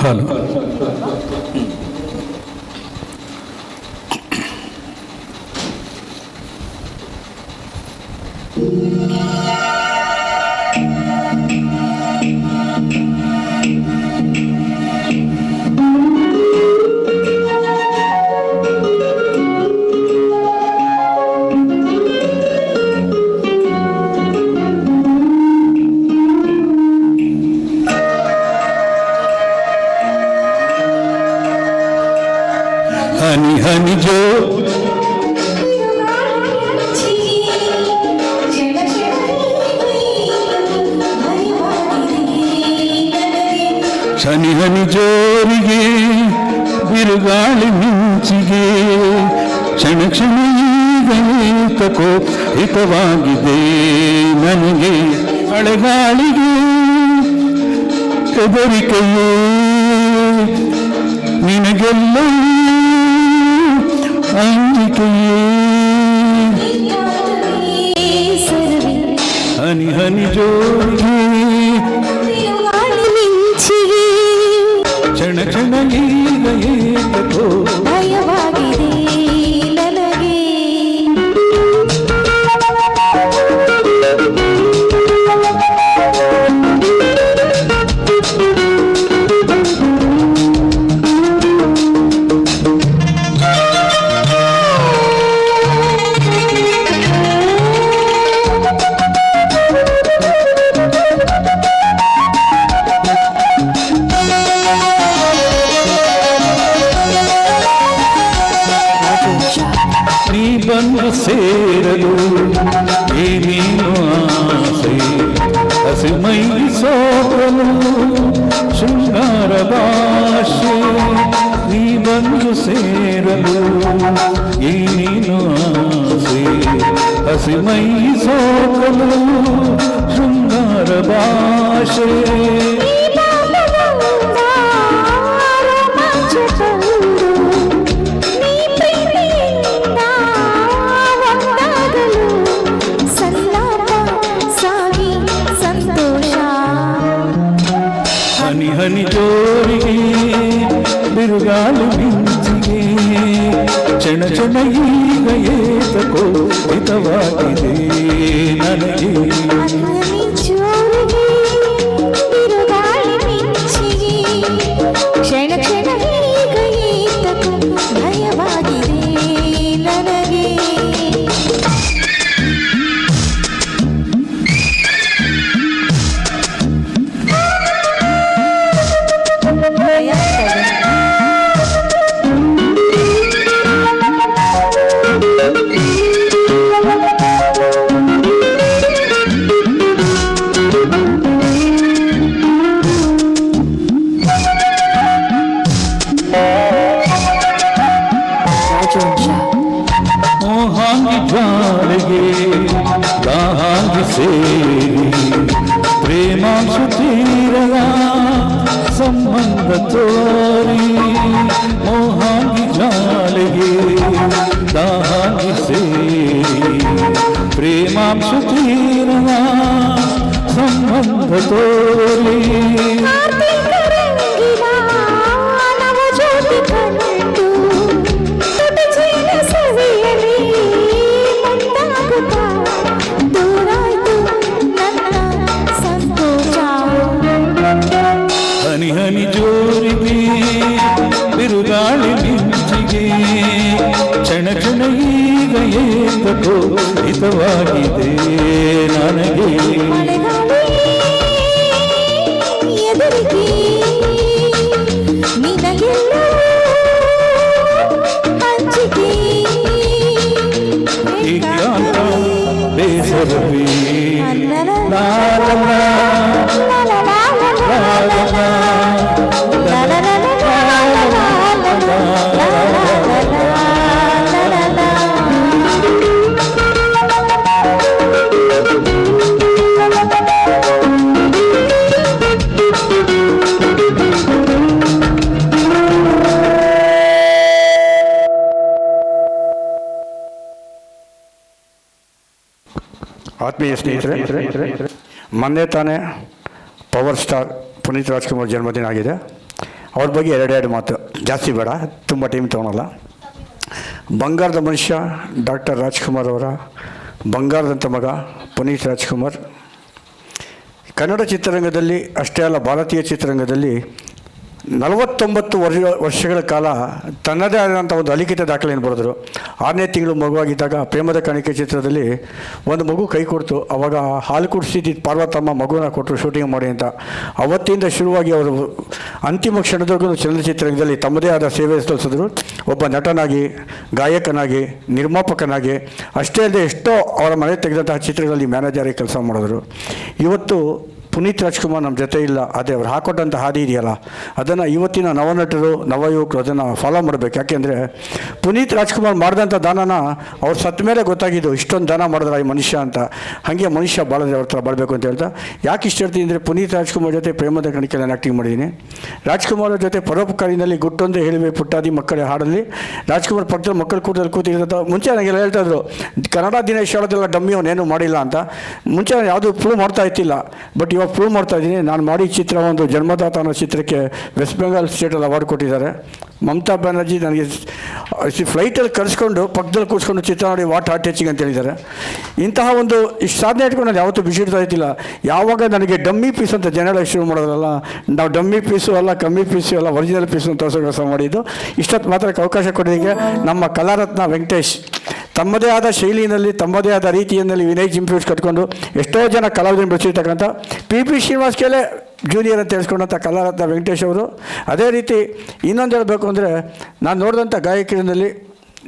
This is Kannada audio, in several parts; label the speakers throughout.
Speaker 1: ಸಾಲು. ಹನಿ ಹನಿ ಜೋ ಹನಿ ಹನಿ ಜೋರಿಗೆ ಬಿರುಗಾಳಿ ಮಿಂಚಿಗೆ ಕ್ಷಣ ಕ್ಷಣ ಈಗ ಏತಕೋ ಹಿತವಾಗಿದೆ ನನಗೆ ಅಳೆಗಾಳಿಗೆ ಹೆದರಿಕೆಯೇ ನಿನಗೆಲ್ಲ ಅಂಜಿಕೆಯೇ ಹನಿ ಹನಿ ಜೋರಿಗೆ ಕ್ಷಣ ಕ್ಷಣ ಈಗ ಏತಕೋ
Speaker 2: ಭಯವಾಗಿದೆ ನನಗೆ.
Speaker 1: ನೀ ಬಂದು ಸೇರಲು ಏನೇನು ಆಸೆ ಹಸಿಮೈ ಸೋರಲು ಶೃಂಗಾರ ಭಾಷೆ ನೀ ಬಂದು ಸೇರಲು ಏನೇನು ಆಸೆ ಹಸಿಮೈ ಸೋರಲು ಶೃಂಗಾರ ಭಾಷೆ ಹನಿ ಹನಿ ಜೋರಿಗೆ ಬಿರುಗಾಳಿ ಮಿಂಚಿಗೆ ಕ್ಷಣ ಕ್ಷಣ ಈಗ ಏತಕೋ ಹಿತವಾಗಿದೆ ನನಗೆ.
Speaker 2: ಕ್ಷಣ ಕ್ಷಣ ಈಗ ಏತಕೋ ಭಯವಾಗಿದೆ ನನಗೆ.
Speaker 1: ಮೋಹಾಂಗಿ ಜ್ವಾಲೆಗೆ ದಾಹಾಂಗಿ ಸೇರಿ ಪ್ರೇಮಾಂಶ ತೀರದ ಸಂಬಂಧ ತೋರಿ ಮೋಹಾಂಗಿ ಜ್ವಾಲೆಗೆ ದಾಹಾಂಗಿ ಸೇರಿ ಪ್ರೇಮಾಂಶ ತೀರದ ಸಂಬಂಧ ತೋರಿ ಹನಿ ಹನಿ ಜೋರಿಗೆ ಬಿರುಗಾಳಿ ಮಿಂಚಿಗೆ ಕ್ಷಣ ಕ್ಷಣ ಈಗ ಏತಕೋ ಹಿತವಾಗಿದೆ ನನಗೆ.
Speaker 2: ಎದುರಿಗೆ ನಿನಗೆಲ್ಲ ಹಂಚಿಕೆ
Speaker 1: ಏಕಾಂತ ಬೇಸರವೇ
Speaker 3: ಆತ್ಮೀಯ ಸ್ನೇಹಿತರೆ, ಮೊನ್ನೆ ತಾನೇ ಪವರ್ ಸ್ಟಾರ್ ಪುನೀತ್ ರಾಜ್ಕುಮಾರ್ ಜನ್ಮದಿನ ಆಗಿದೆ. ಅವ್ರ ಬಗ್ಗೆ ಎರಡೆರಡು ಮಾತು, ಜಾಸ್ತಿ ಬೇಡ, ತುಂಬ ಟೈಮ್ ತೊಗೊಳಲ್ಲ. ಬಂಗಾರದ ಮನುಷ್ಯ ಡಾಕ್ಟರ್ ರಾಜ್ಕುಮಾರ್ ಅವರ ಬಂಗಾರದಂಥ ಮಗ ಪುನೀತ್ ರಾಜ್ಕುಮಾರ್ ಕನ್ನಡ ಚಿತ್ರರಂಗದಲ್ಲಿ ಅಷ್ಟೇ ಅಲ್ಲ, ಭಾರತೀಯ ಚಿತ್ರರಂಗದಲ್ಲಿ 49 ವರ್ಷಗಳ ಕಾಲ ತನ್ನದೇ ಆದಂಥ ಒಂದು ಅಲಿಖಿತ ದಾಖಲೆಯನ್ನು ಬರೆದರು. 6ನೇ ತಿಂಗಳು ಮಗುವಾಗಿದ್ದಾಗ ಪ್ರೇಮದ ಕಾಣಿಕೆ ಚಿತ್ರದಲ್ಲಿ ಒಂದು ಮಗು ಕೈ ಕೊಡ್ತು. ಅವಾಗ ಹಾಲು ಕುಡಿಸಿದ್ದು ಪಾರ್ವತಮ್ಮ ಮಗುನ ಕೊಟ್ಟರು ಶೂಟಿಂಗ್ ಮಾಡಿ ಅಂತ. ಅವತ್ತಿಂದ ಶುರುವಾಗಿ ಅವರು ಅಂತಿಮ ಕ್ಷಣದವರೆಗೂ ಚಲನಚಿತ್ರರಂಗದಲ್ಲಿ ತಮ್ಮದೇ ಆದ ಸೇವೆ ಸಲ್ಲಿಸಿದ್ರು. ಒಬ್ಬ ನಟನಾಗಿ, ಗಾಯಕನಾಗಿ, ನಿರ್ಮಾಪಕನಾಗಿ, ಅಷ್ಟೇ ಅಲ್ಲದೆ ಎಷ್ಟೋ ಅವರ ಮನೆ ತೆಗೆದಂತಹ ಚಿತ್ರಗಳಲ್ಲಿ ಮ್ಯಾನೇಜರಾಗಿ ಕೆಲಸ ಮಾಡಿದ್ರು. ಇವತ್ತು ಪುನೀತ್ ರಾಜ್ಕುಮಾರ್ ನಮ್ಮ ಜೊತೆ ಇಲ್ಲ, ಅದೇ ಅವ್ರು ಹಾಕೊಟ್ಟಂಥ ಹಾದಿ ಇದೆಯಲ್ಲ, ಅದನ್ನು ಇವತ್ತಿನ ನವನಟರು, ನವಯುವಕರು ಅದನ್ನು ಫಾಲೋ ಮಾಡಬೇಕು. ಯಾಕೆಂದರೆ ಪುನೀತ್ ರಾಜ್ಕುಮಾರ್ ಮಾಡಿದಂಥ ದಾನನ ಅವ್ರು ಸತ್ತ ಮೇಲೆ ಗೊತ್ತಾಗಿದ್ದು, ಇಷ್ಟೊಂದು ದಾನ ಮಾಡಿದ್ರೆ ಈ ಮನುಷ್ಯ ಅಂತ. ಹಾಗೆ ಮನುಷ್ಯ ಬಾಳಿದ್ರೆ ಅವ್ರ ಥರ ಬಾಳಬೇಕು ಅಂತ ಹೇಳ್ತಾ ಯಾಕೆ ಇಷ್ಟ ಹೇಳ್ತೀನಿ ಅಂದರೆ, ಪುನೀತ್ ರಾಜ್ಕುಮಾರ್ ಜೊತೆ ಪ್ರೇಮದ ಕಣಿಕೆ ನಾನು ಆ್ಯಕ್ಟಿಂಗ್ ಮಾಡಿದ್ದೀನಿ. ರಾಜ್ಕುಮಾರ್ ಜೊತೆ ಪರೋಪಕಾರಿನಲ್ಲಿ ಗುಟ್ಟೊಂದೇ ಹೇಳಿವೆ ಪುಟ್ಟಾದಿ ಮಕ್ಕಳ ಹಾಡಲ್ಲಿ ರಾಜ್ಕುಮಾರ್ ಪಕ್ಕದಲ್ಲಿ ಮಕ್ಕಳು ಕೂತಿರೋದು. ಮುಂಚೆ ನನಗೆಲ್ಲ ಹೇಳ್ತಾಯಿದ್ರು, ಕನ್ನಡ ದಿನೇಶ್ ಹೇಳೋದೆಲ್ಲ ಡಮ್ಮಿ, ಅವನೇನು ಮಾಡಿಲ್ಲ ಅಂತ. ಮುಂಚೆ ನಾನು ಯಾವುದೂ ಪ್ರೂವ್ ಮಾಡ್ತಾ ಇತ್ತಿಲ್ಲ, ಬಟ್ ಇವಾಗ ಪ್ರೂವ್ ಮಾಡ್ತಾ ಇದ್ದೀನಿ. ನಾನು ಮಾಡಿ ಚಿತ್ರ ಒಂದು ಜನ್ಮದಾತ ಅನ್ನೋ ಚಿತ್ರಕ್ಕೆ ವೆಸ್ಟ್ ಬೆಂಗಾಲ್ ಸ್ಟೇಟಲ್ಲಿ ಅವಾರ್ಡ್ ಕೊಟ್ಟಿದ್ದಾರೆ. ಮಮತಾ ಬ್ಯಾನರ್ಜಿ ನನಗೆ ಫ್ಲೈಟಲ್ಲಿ ಕರೆಸ್ಕೊಂಡು ಪಕ್ಕದಲ್ಲಿ ಕೂರಿಸ್ಕೊಂಡು ಚಿತ್ರ ನೋಡಿ ವಾಟ್ ಹಾರ್ಟ್ ಟಚಿಂಗ್ ಅಂತ ಹೇಳಿದ್ದಾರೆ. ಇಂತಹ ಒಂದು ಇಷ್ಟು ಸಾಧನೆ ಇಟ್ಕೊಂಡು ನಾನು ಯಾವತ್ತೂ ಬಿಸಿಡ್ತಾ ಇದ್ದಿಲ್ಲ. ಯಾವಾಗ ನನಗೆ ಡಮ್ಮಿ ಪೀಸ್ ಅಂತ ಜನ ಶುರು ಮಾಡೋದ್ರಲ್ಲ, ನಾವು ಡಮ್ಮಿ ಪೀಸು ಅಲ್ಲ, ಕಮ್ಮಿ ಪೀಸು ಅಲ್ಲ, ಒರಿಜಿನಲ್ ಪೀಸು ಅಂತ ತೋರಿಸೋ ಕೆಲಸ ಮಾಡಿದ್ದು. ಇಷ್ಟೊತ್ತು ಮಾತ್ರಕ್ಕೆ ಅವಕಾಶ ಕೊಡೋದಕ್ಕೆ ನಮ್ಮ ಕಲಾರತ್ನ ವೆಂಕಟೇಶ್ ತಮ್ಮದೇ ಆದ ಶೈಲಿನಲ್ಲಿ, ತಮ್ಮದೇ ಆದ ರೀತಿಯಲ್ಲಿ ವಿನಯ್ ಜಿಂಪ್ಯೂಸ್ ಕಟ್ಕೊಂಡು ಎಷ್ಟೋ ಜನ ಕಲಾವಿದರನ್ನು ಬೆಳೆಸಿರ್ತಕ್ಕಂಥ ಪಿ ಶ್ರೀನಿವಾಸ್ ಕೇಲೆ ಜೂನಿಯರ್ ಅಂತ ಹೇಳ್ಕೊಂಡಂಥ ಕಲಾರತ್ನ ವೆಂಕಟೇಶ್ ಅವರು. ಅದೇ ರೀತಿ ಇನ್ನೊಂದು ಹೇಳಬೇಕು ಅಂದರೆ, ನಾನು ನೋಡಿದಂಥ ಗಾಯಕಿನಲ್ಲಿ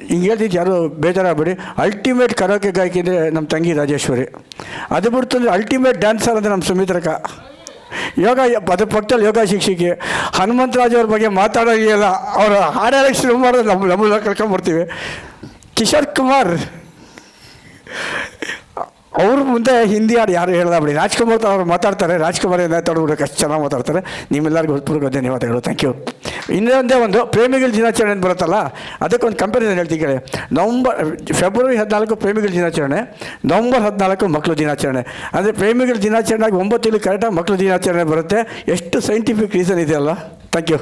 Speaker 3: ಹಿಂಗೆ ಹೇಳ್ತಿದ್ದು ಯಾರು ಬೇಜಾರಾಗಬೇಡಿ, ಅಲ್ಟಿಮೇಟ್ ಕರೋಕೆ ಗಾಯಕಿ ಅಂದರೆ ನಮ್ಮ ತಂಗಿ ರಾಜೇಶ್ವರಿ. ಅದು ಬಿಡ್ತು ಅಂದರೆ ಅಲ್ಟಿಮೇಟ್ ಡ್ಯಾನ್ಸರ್ ಅಂದರೆ ನಮ್ಮ ಸುಮಿತ್ರಕ. ಯೋಗ ಅದ್ರ ಪಕ್ಕದಲ್ಲಿ ಯೋಗ ಶಿಕ್ಷಕಿ ಹನುಮಂತರಾಜ್ ಅವ್ರ ಬಗ್ಗೆ ಮಾತಾಡೋಲ್ಲ, ಅವರು ಹಾಡು ಶುರು ಮಾಡೋದು ನಮ್ಮನ್ನ ಕರ್ಕೊಂಡ್ಬರ್ತೀವಿ. ಕಿಶೋರ್ ಕುಮಾರ್ ಅವ್ರ ಮುಂದೆ ಹಿಂದಿ ಹಾಡು ಯಾರು ಹೇಳ್ದ ಬಿಡಿ, ರಾಜ್ಕುಮಾರ್ ಅವ್ರು ಮಾತಾಡ್ತಾರೆ, ರಾಜ್ಕುಮಾರ್ ಮಾತಾಡ್ಬಿಡಕ್ಕೆ ಅಷ್ಟು ಚೆನ್ನಾಗಿ ಮಾತಾಡ್ತಾರೆ. ನಿಮ್ಮೆಲ್ಲರಿಗೂ ಹೃತ್ಪೂರ್ವಕ ಧನ್ಯವಾದಗಳು, ಥ್ಯಾಂಕ್ ಯು. ಇನ್ನೊಂದೇ ಒಂದು ಪ್ರೇಮಿಗಳ ದಿನಾಚರಣೆ ಅಂತ ಬರುತ್ತಲ್ಲ, ಅದಕ್ಕೊಂದು ಕಂಪ್ಯಾರಿಸನ್ ಹೇಳ್ತೀನಿ ಕೇಳಿ. ಫೆಬ್ರವರಿ 14 ಪ್ರೇಮಿಗಳ ದಿನಾಚರಣೆ, ನವಂಬರ್ 14 ಮಕ್ಕಳು ದಿನಾಚರಣೆ. ಅಂದರೆ ಪ್ರೇಮಿಗಳ ದಿನಾಚರಣೆ ಆಗಿ 9 ತಿಂಗಳು ಕರೆಕ್ಟಾಗಿ ಮಕ್ಕಳು ದಿನಾಚರಣೆ ಬರುತ್ತೆ. ಎಷ್ಟು ಸೈಂಟಿಫಿಕ್ ರೀಸನ್ ಇದೆಯಲ್ಲ. Thank you.